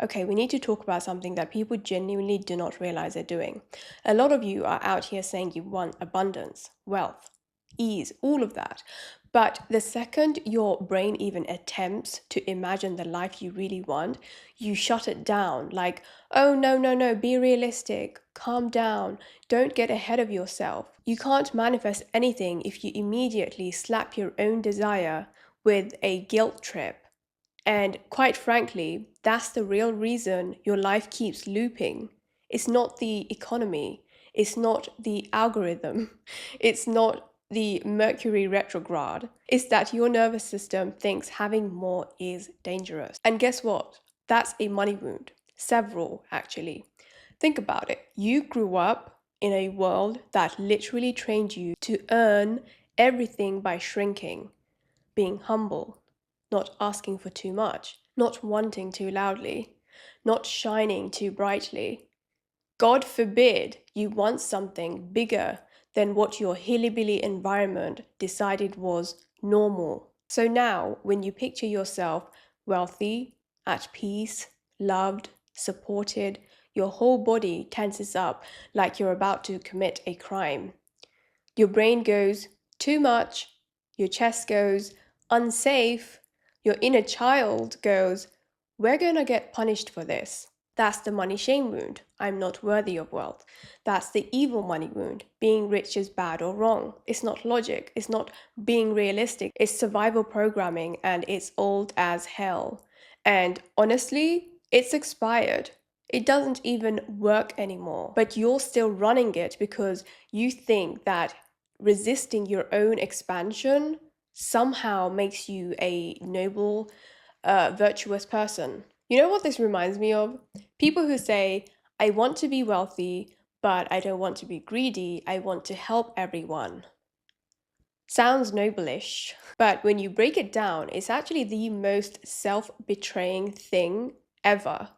Okay, we need to talk about something that people genuinely do not realize they're doing. A lot of you are out here saying you want abundance, wealth, ease, all of that. But the second your brain even attempts to imagine the life you really want, you shut it down like, oh, no, no, no, be realistic, calm down, don't get ahead of yourself. You can't manifest anything if you immediately slap your own desire with a guilt trip. And quite frankly, that's the real reason your life keeps looping. It's not the economy, it's not the algorithm, it's not the Mercury retrograde. It's that your nervous system thinks having more is dangerous. And guess what? That's a money wound. Several, actually. Think about it. You grew up in a world that literally trained you to earn everything by shrinking, being humble, not asking for too much, not wanting too loudly, not shining too brightly. God forbid you want something bigger than what your hilly-billy environment decided was normal. So now, when you picture yourself wealthy, at peace, loved, supported, your whole body tenses up like you're about to commit a crime. Your brain goes, too much. Your chest goes, unsafe. Your inner child goes, we're gonna get punished for this. That's the money shame wound. I'm not worthy of wealth. That's the evil money wound. Being rich is bad or wrong. It's not logic. It's not being realistic. It's survival programming and it's old as hell. And honestly, it's expired. It doesn't even work anymore. But you're still running it because you think that resisting your own expansion somehow makes you a noble, virtuous person. You know what this reminds me of? People who say, I want to be wealthy, but I don't want to be greedy. I want to help everyone. Sounds noble-ish, but when you break it down, it's actually the most self-betraying thing ever.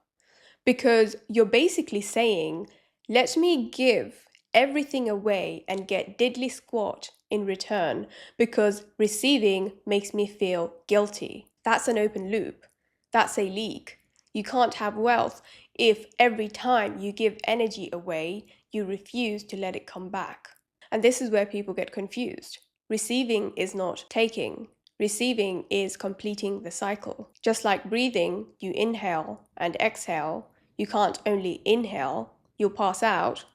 Because you're basically saying, let me give everything away and get diddly squat in return because receiving makes me feel guilty. That's an open loop. That's a leak. You can't have wealth if every time you give energy away, you refuse to let it come back. And this is where people get confused. Receiving is not taking. Receiving is completing the cycle. Just like breathing, you inhale and exhale. You can't only inhale, you'll pass out.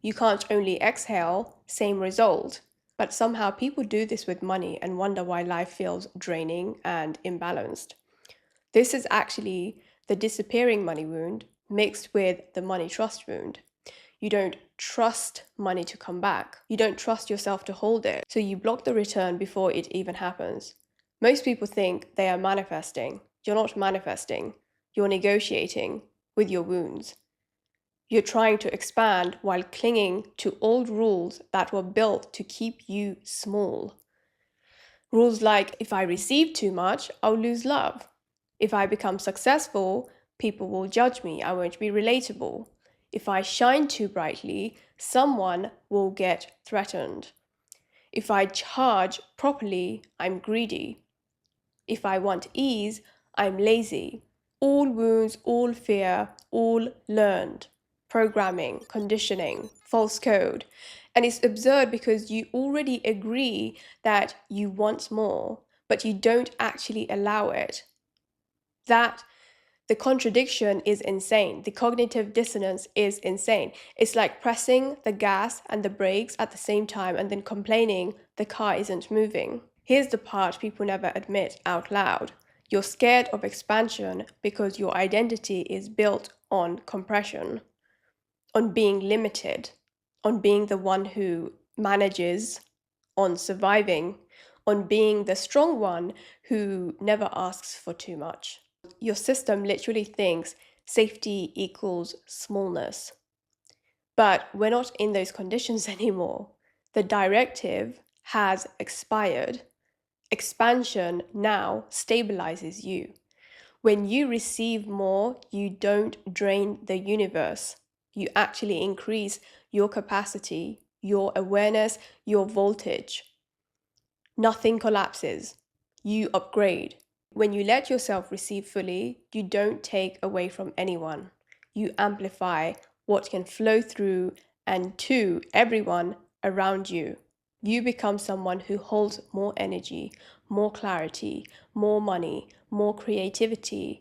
You can't only exhale, same result. But somehow people do this with money and wonder why life feels draining and imbalanced. This is actually the disappearing money wound mixed with the money trust wound. You don't trust money to come back. You don't trust yourself to hold it. So you block the return before it even happens. Most people think they are manifesting. You're not manifesting. You're negotiating with your wounds. You're trying to expand while clinging to old rules that were built to keep you small. Rules like, if I receive too much, I'll lose love. If I become successful, people will judge me. I won't be relatable. If I shine too brightly, someone will get threatened. If I charge properly, I'm greedy. If I want ease, I'm lazy. All wounds, all fear, all learned. Programming, conditioning, false code. And it's absurd because you already agree that you want more, but you don't actually allow it. That the contradiction is insane. The cognitive dissonance is insane. It's like pressing the gas and the brakes at the same time and then complaining the car isn't moving. Here's the part people never admit out loud. You're scared of expansion because your identity is built on compression, on being limited, on being the one who manages, on surviving, on being the strong one who never asks for too much. Your system literally thinks safety equals smallness. But we're not in those conditions anymore. The directive has expired. Expansion now stabilizes you. When you receive more, you don't drain the universe. You actually increase your capacity, your awareness, your voltage. Nothing collapses. You upgrade. When you let yourself receive fully, you don't take away from anyone. You amplify what can flow through and to everyone around you. You become someone who holds more energy, more clarity, more money, more creativity,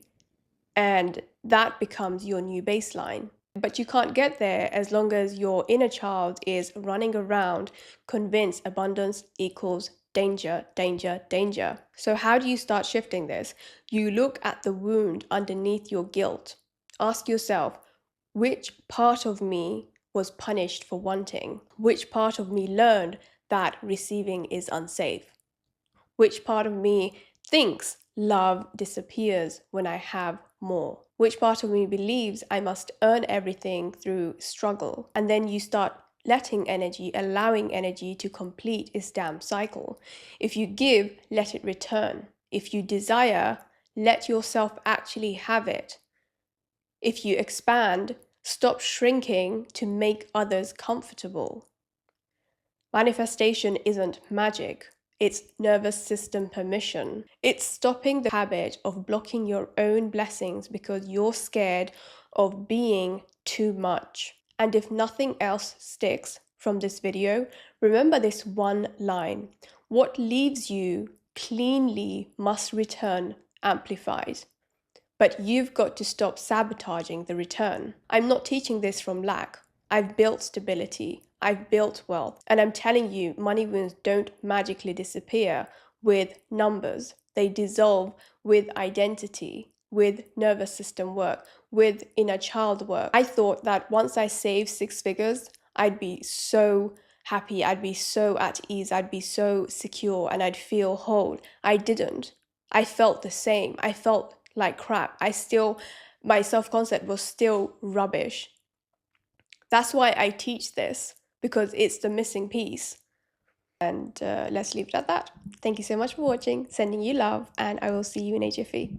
and that becomes your new baseline. But you can't get there as long as your inner child is running around convinced abundance equals danger, danger, danger. So, how do you start shifting this? You look at the wound underneath your guilt. Ask yourself, which part of me was punished for wanting? Which part of me learned that receiving is unsafe? Which part of me thinks love disappears when I have more? Which part of me believes I must earn everything through struggle? And then you start letting energy, allowing energy to complete its damn cycle. If you give, let it return. If you desire, let yourself actually have it. If you expand, stop shrinking to make others comfortable. Manifestation isn't magic. It's nervous system permission. It's stopping the habit of blocking your own blessings because you're scared of being too much. And if nothing else sticks from this video, remember this one line. What leaves you cleanly must return amplified. But you've got to stop sabotaging the return. I'm not teaching this from lack. I've built stability. I've built wealth. And I'm telling you, money wounds don't magically disappear with numbers. They dissolve with identity, with nervous system work, with inner child work. I thought that once I saved 6 figures, I'd be so happy, I'd be so at ease, I'd be so secure, and I'd feel whole. I didn't. I felt the same. I felt like crap. My self-concept was still rubbish. That's why I teach this, because it's the missing piece. And let's leave it at that. Thank you so much for watching. Sending you love, and I will see you in HFE.